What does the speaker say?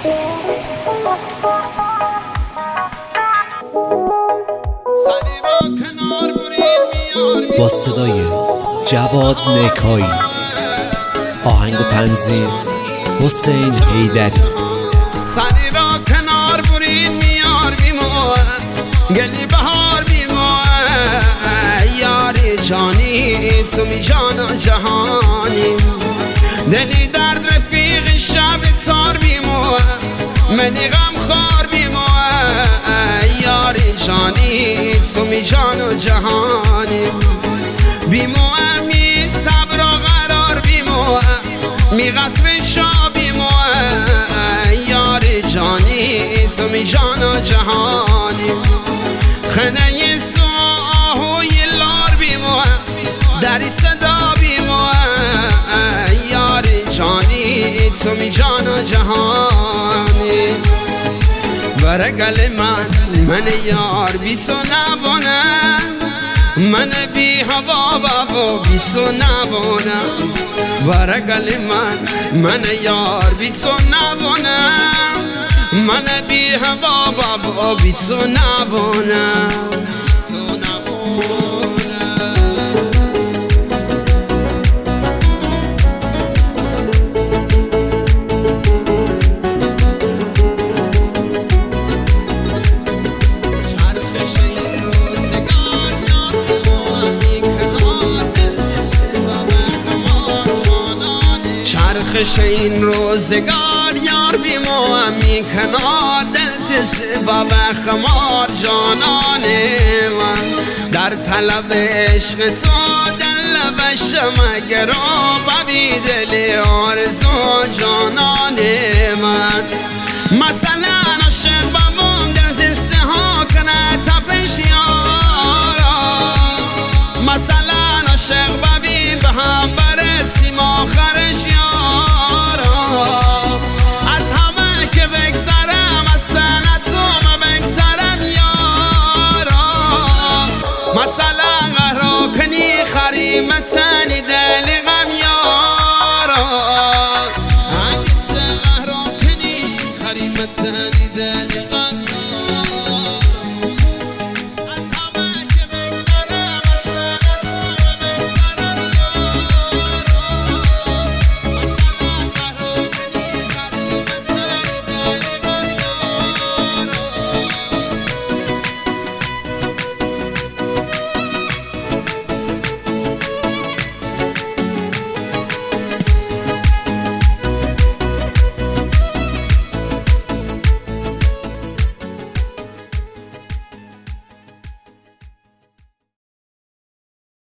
با صدای جواد نکایی، آهنگ و تنظیم حسین حیدری. سری را کنار برید میار بیمو گلی بهار بیمو یاری جانی تو می جانا جهانی دلی درد رفیق شب تار بیمو منی غم خار بیمو یاری جانی تو می جانا جهانی بیمو می صبر و قرار بیمو می قصر شا بیمو یاری جانی تو می جانا جهانی خنه سو آهوی لار بیمو دری صدا بیمو یاری جانی تو می جانا جهانی برگل من یار بی تو نبونم من بی هوا بابا بی تو نبونم برگل من یار بی تو نبونم من بی هوا بابا بی تو نبونم چرخش این روزگار یار بیمو همی کنار دل سبب خمار جانان من در طلب عشق تو دل بشم اگر ببی دل آرزو جانان من مثلا عاشق بمون دل سها کنه تپش یارا مثلا عاشق ببی به هم برسیم آخرش مثلا قهرا کنی خریمتنی دلی غم یارا اگه قهرا کنی خریمتنی